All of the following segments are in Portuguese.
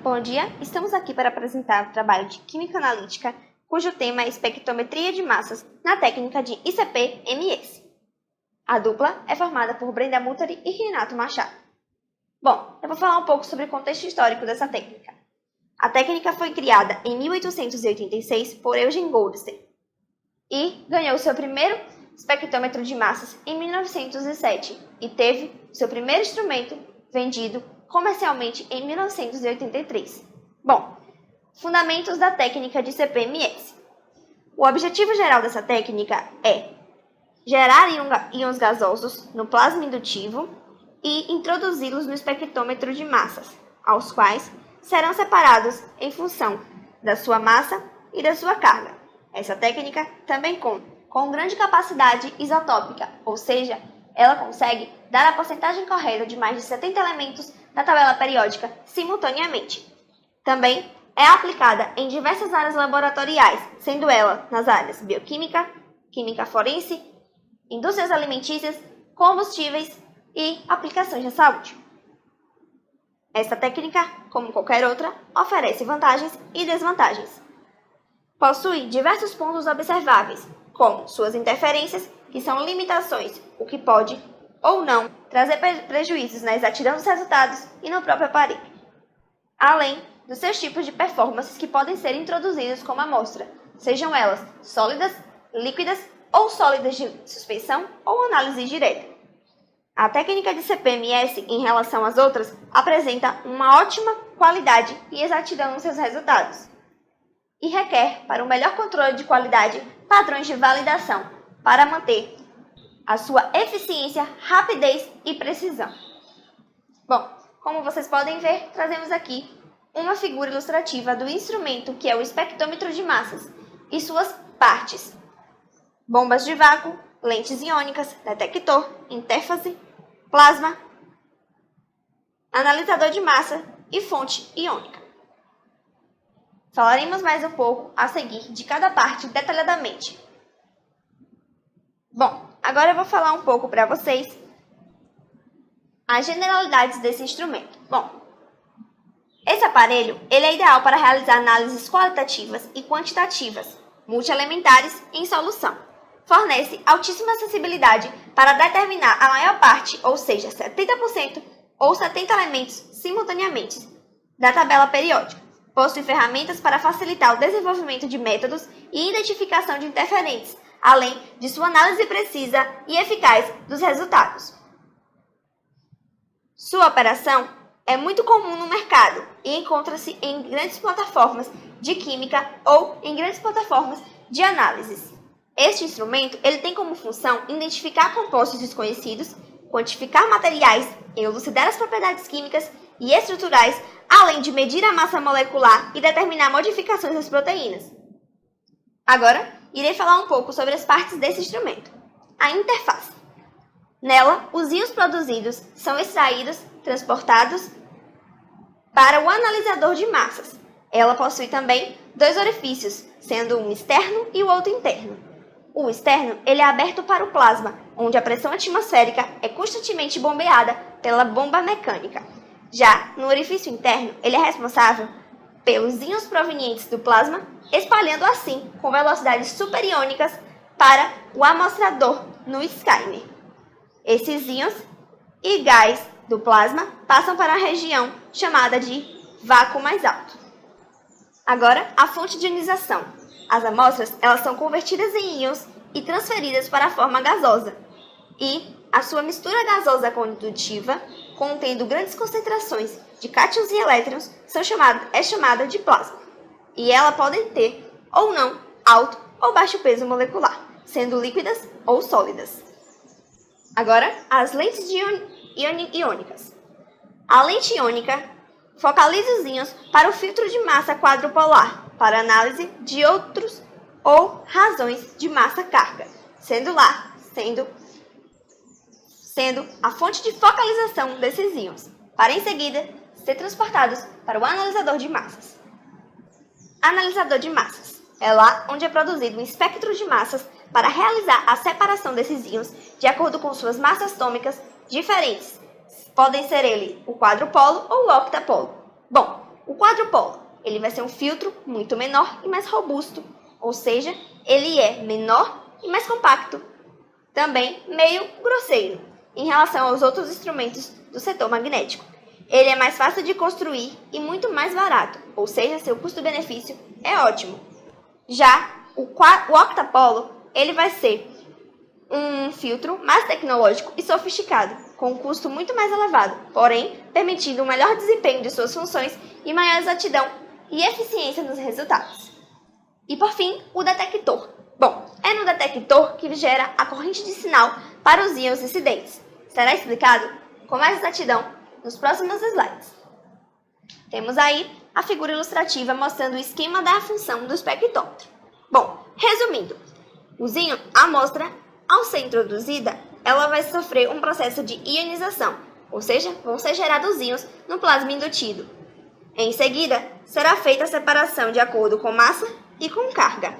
Bom dia, estamos aqui para apresentar o trabalho de Química Analítica, cujo tema é espectrometria de massas na técnica de ICP-MS. A dupla é formada por Brenda Mutteri e Renato Machado. Bom, eu vou falar um pouco sobre o contexto histórico dessa técnica. A técnica foi criada em 1886 por Eugen Goldstein e ganhou seu primeiro espectrômetro de massas em 1907 e teve seu primeiro instrumento vendido comercialmente em 1983. Bom, fundamentos da técnica de CP-MS. O objetivo geral dessa técnica é gerar íons gasosos no plasma indutivo e introduzi-los no espectrômetro de massas, aos quais serão separados em função da sua massa e da sua carga. Essa técnica também conta com grande capacidade isotópica, ou seja, ela consegue dar a porcentagem correta de mais de 70 elementos da tabela periódica simultaneamente. Também é aplicada em diversas áreas laboratoriais, sendo ela nas áreas bioquímica, química forense, indústrias alimentícias, combustíveis e aplicações na saúde. Esta técnica, como qualquer outra, oferece vantagens e desvantagens. Possui diversos pontos observáveis, como suas interferências, que são limitações, o que pode ou não trazer prejuízos na exatidão dos resultados e no próprio aparelho, além dos seus tipos de performances que podem ser introduzidos como amostra, sejam elas sólidas, líquidas ou sólidas de suspensão ou análise direta. A técnica de CP-MS, em relação às outras, apresenta uma ótima qualidade e exatidão nos seus resultados e requer, para um melhor controle de qualidade, padrões de validação para manter a sua eficiência, rapidez e precisão. Bom, como vocês podem ver, trazemos aqui uma figura ilustrativa do instrumento que é o espectrômetro de massas e suas partes: bombas de vácuo, lentes iônicas, detector, interface, plasma, analisador de massa e fonte iônica. Falaremos mais um pouco a seguir de cada parte detalhadamente. Bom, agora eu vou falar um pouco para vocês as generalidades desse instrumento. Bom, esse aparelho ele é ideal para realizar análises qualitativas e quantitativas, multielementares em solução. Fornece altíssima sensibilidade para determinar a maior parte, ou seja, 70% ou 70 elementos simultaneamente da tabela periódica. Possui ferramentas para facilitar o desenvolvimento de métodos e identificação de interferentes, além de sua análise precisa e eficaz dos resultados. Sua operação é muito comum no mercado e encontra-se em grandes plataformas de química ou em grandes plataformas de análises. Este instrumento ele tem como função identificar compostos desconhecidos, quantificar materiais, elucidar as propriedades químicas e estruturais, além de medir a massa molecular e determinar modificações das proteínas. Agora, irei falar um pouco sobre as partes desse instrumento. A interface. Nela, os íons produzidos são extraídos, transportados para o analisador de massas. Ela possui também dois orifícios, sendo um externo e o outro interno. O externo ele é aberto para o plasma, onde a pressão atmosférica é constantemente bombeada pela bomba mecânica. Já no orifício interno, ele é responsável pelos íons provenientes do plasma, espalhando assim com velocidades superiônicas para o amostrador no scanner. Esses íons e gás do plasma passam para a região chamada de vácuo mais alto. Agora, a fonte de ionização. As amostras elas são convertidas em íons e transferidas para a forma gasosa. E a sua mistura gasosa condutiva, contendo grandes concentrações de cátions e elétrons, é chamada de plasma. E ela pode ter, ou não, alto ou baixo peso molecular, sendo líquidas ou sólidas. Agora, as lentes iônicas. A lente iônica focaliza os íons para o filtro de massa quadrupolar, para análise de outros ou razões de massa-carga, sendo a fonte de focalização desses íons, para em seguida ser transportados para o analisador de massas. Analisador de massas é lá onde é produzido um espectro de massas para realizar a separação desses íons de acordo com suas massas atômicas diferentes. Podem ser ele o quadrupolo ou o octapolo. Bom, O quadrupolo, ele vai ser um filtro muito menor e mais robusto, ou seja, ele é menor e mais compacto. Também meio grosseiro em relação aos outros instrumentos do setor magnético. Ele é mais fácil de construir e muito mais barato, ou seja, seu custo-benefício é ótimo. Já o octapolo, ele vai ser um filtro mais tecnológico e sofisticado, com um custo muito mais elevado, porém permitindo um melhor desempenho de suas funções e maior exatidão e eficiência nos resultados. E por fim, o detector. Bom, é no detector que gera a corrente de sinal para os íons incidentes. Será explicado com mais exatidão nos próximos slides. Temos aí a figura ilustrativa mostrando o esquema da função do espectrômetro. Bom, resumindo, a amostra, ao ser introduzida, ela vai sofrer um processo de ionização, ou seja, vão ser gerados íons no plasma indutido. Em seguida, será feita a separação de acordo com massa e com carga,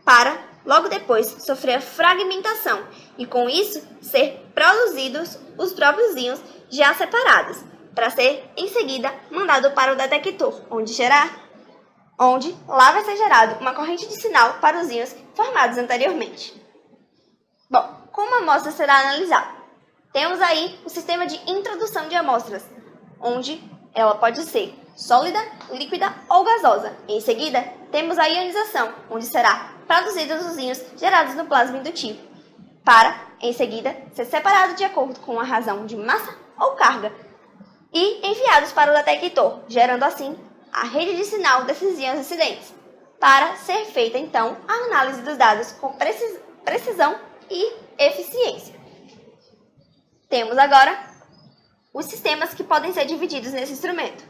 para, logo depois, sofrer a fragmentação e, com isso, ser produzidos os próprios íons já separados, para ser, em seguida, mandado para o detector, onde lá vai ser gerado uma corrente de sinal para os íons formados anteriormente. Bom, como a amostra será analisada? Temos aí o sistema de introdução de amostras, onde ela pode ser sólida, líquida ou gasosa. Em seguida, temos a ionização, onde será produzidos os íons gerados no plasma indutivo, para, em seguida, ser separado de acordo com a razão de massa ou carga e enviados para o detector, gerando assim a rede de sinal desses íons incidentes, para ser feita então a análise dos dados com precisão e eficiência. Temos agora os sistemas que podem ser divididos nesse instrumento,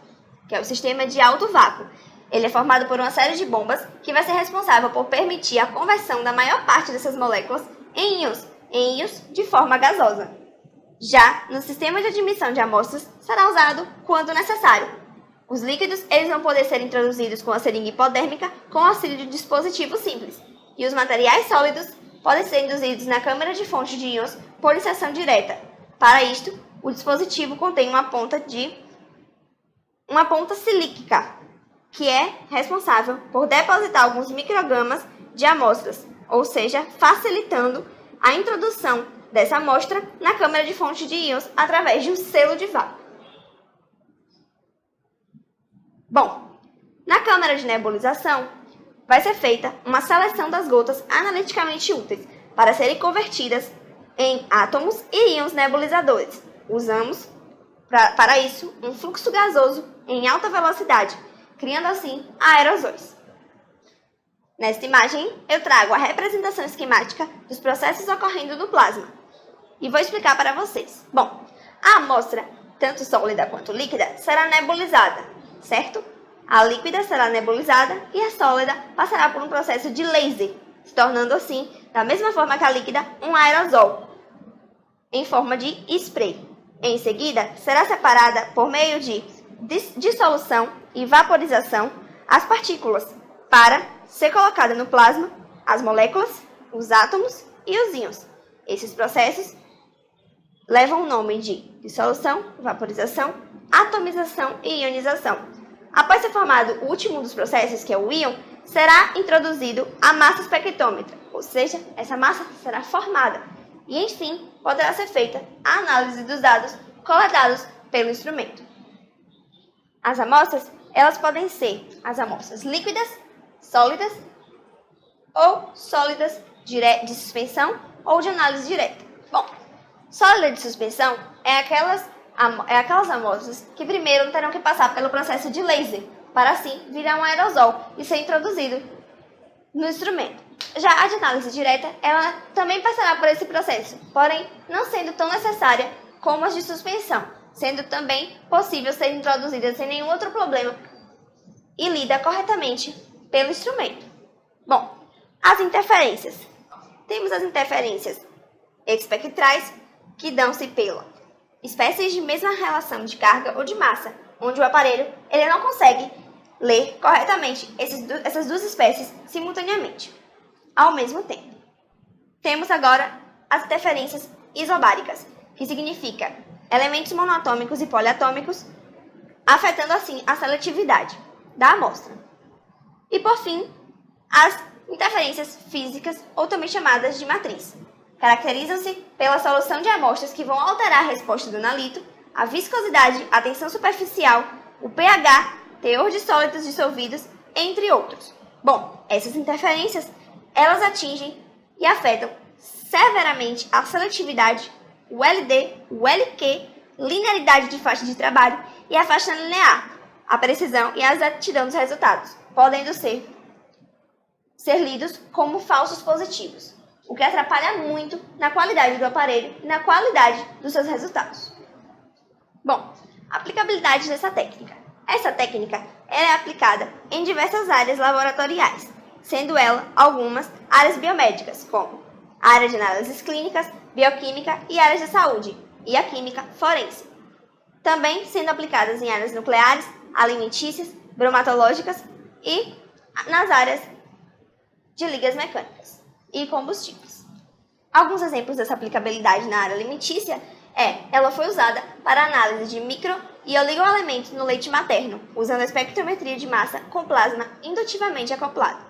que é o sistema de alto vácuo. Ele é formado por uma série de bombas que vai ser responsável por permitir a conversão da maior parte dessas moléculas em íons de forma gasosa. Já no sistema de admissão de amostras, será usado quando necessário. Os líquidos eles vão poder ser introduzidos com a seringa hipodérmica com auxílio de dispositivo simples, e os materiais sólidos podem ser induzidos na câmara de fonte de íons por inserção direta. Para isto, o dispositivo contém uma ponta silíquica, que é responsável por depositar alguns microgramas de amostras, ou seja, facilitando a introdução dessa amostra na câmara de fonte de íons através de um selo de vácuo. Bom, na câmara de nebulização, vai ser feita uma seleção das gotas analiticamente úteis para serem convertidas em átomos e íons nebulizadores. Usamos, para isso, um fluxo gasoso em alta velocidade, criando assim aerosóis. Nesta imagem, eu trago a representação esquemática dos processos ocorrendo no plasma e vou explicar para vocês. Bom, a amostra, tanto sólida quanto líquida, será nebulizada, certo? A líquida será nebulizada e a sólida passará por um processo de laser, se tornando assim, da mesma forma que a líquida, um aerosol, em forma de spray. Em seguida, será separada por meio de dissolução e vaporização as partículas, para ser colocada no plasma as moléculas, os átomos e os íons. Esses processos levam o nome de dissolução, vaporização, atomização e ionização. Após ser formado o último dos processos, que é o íon, será introduzido a massa espectrômetra, ou seja, essa massa será formada e, enfim, poderá ser feita a análise dos dados coletados pelo instrumento. As amostras, elas podem ser as amostras líquidas, sólidas ou sólidas de suspensão ou de análise direta. Bom, sólida de suspensão é aquelas amostras que primeiro terão que passar pelo processo de laser, para assim virar um aerosol e ser introduzido no instrumento. Já a de análise direta, ela também passará por esse processo, porém não sendo tão necessária como as de suspensão, sendo também possível ser introduzida sem nenhum outro problema e lida corretamente pelo instrumento. Bom, as interferências. Temos as interferências espectrais, que dão-se pela espécies de mesma relação de carga ou de massa, onde o aparelho ele não consegue ler corretamente essas duas espécies simultaneamente, ao mesmo tempo. Temos agora as interferências isobáricas, que significa elementos monoatômicos e poliatômicos afetando assim a seletividade da amostra. E por fim, as interferências físicas, ou também chamadas de matriz. Caracterizam-se pela solução de amostras que vão alterar a resposta do analito, a viscosidade, a tensão superficial, o pH, teor de sólidos dissolvidos, entre outros. Bom, essas interferências, elas atingem e afetam severamente a seletividade, o LD, o LQ, linearidade de faixa de trabalho e a faixa linear, a precisão e a exatidão dos resultados, podendo ser lidos como falsos positivos, o que atrapalha muito na qualidade do aparelho e na qualidade dos seus resultados. Bom, aplicabilidade dessa técnica. Essa técnica é aplicada em diversas áreas laboratoriais, sendo ela algumas áreas biomédicas, como a área de análises clínicas, bioquímica e áreas de saúde, e a química forense. Também sendo aplicadas em áreas nucleares, alimentícias, bromatológicas e nas áreas de ligas mecânicas e combustíveis. Alguns exemplos dessa aplicabilidade na área alimentícia ela foi usada para análise de micro e oligoelementos no leite materno, usando a espectrometria de massa com plasma indutivamente acoplado.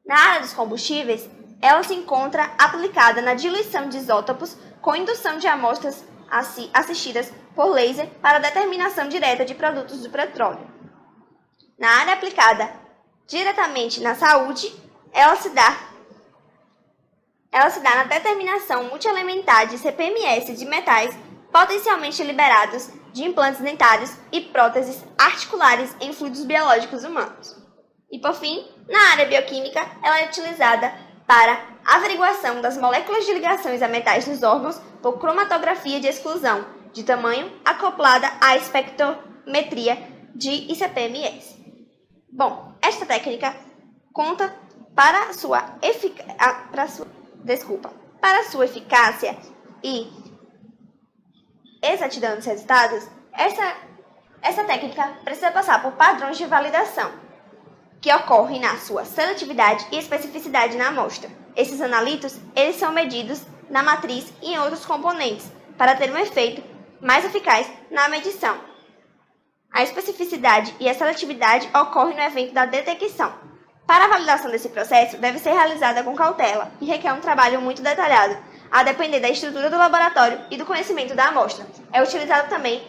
Na área dos combustíveis, ela se encontra aplicada na diluição de isótopos com indução de amostras assistidas por laser para determinação direta de produtos do petróleo. Na área aplicada diretamente na saúde, ela se dá na determinação multielementar de CPMS de metais potencialmente liberados de implantes dentários e próteses articulares em fluidos biológicos humanos. E, por fim, na área bioquímica, ela é utilizada para averiguação das moléculas de ligações a metais nos órgãos por cromatografia de exclusão de tamanho acoplada à espectrometria de ICP-MS. Bom, esta técnica conta para sua eficácia e exatidão dos resultados. Essa técnica precisa passar por padrões de validação, que ocorrem na sua seletividade e especificidade na amostra. Esses analitos, eles são medidos na matriz e em outros componentes, para ter um efeito mais eficaz na medição. A especificidade e a seletividade ocorrem no evento da detecção. Para a validação desse processo, deve ser realizada com cautela e requer um trabalho muito detalhado, a depender da estrutura do laboratório e do conhecimento da amostra. É utilizado também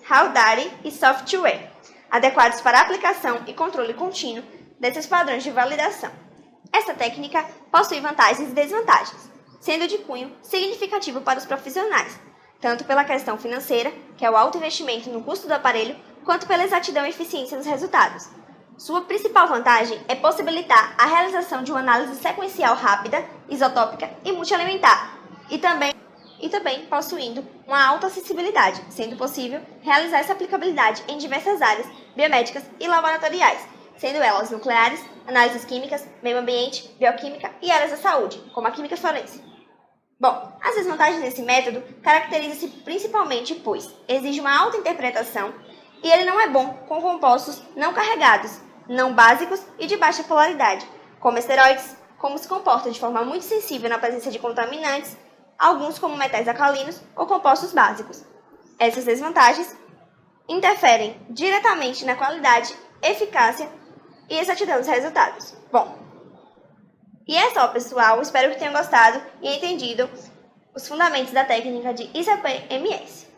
hardware e software, adequados para a aplicação e controle contínuo desses padrões de validação. Essa técnica possui vantagens e desvantagens, sendo de cunho significativo para os profissionais, tanto pela questão financeira, que é o alto investimento no custo do aparelho, quanto pela exatidão e eficiência dos resultados. Sua principal vantagem é possibilitar a realização de uma análise sequencial rápida, isotópica e multielementar, e também possuindo uma alta acessibilidade, sendo possível realizar essa aplicabilidade em diversas áreas biomédicas e laboratoriais, sendo elas nucleares, análises químicas, meio ambiente, bioquímica e áreas da saúde, como a química forense. Bom, as desvantagens desse método caracterizam-se principalmente pois exige uma alta interpretação e ele não é bom com compostos não carregados, não básicos e de baixa polaridade, como esteroides, como se comporta de forma muito sensível na presença de contaminantes, alguns como metais alcalinos ou compostos básicos. Essas desvantagens interferem diretamente na qualidade, eficácia e exatidão dos resultados. Bom, e é só, pessoal. Espero que tenham gostado e entendido os fundamentos da técnica de ICP-MS.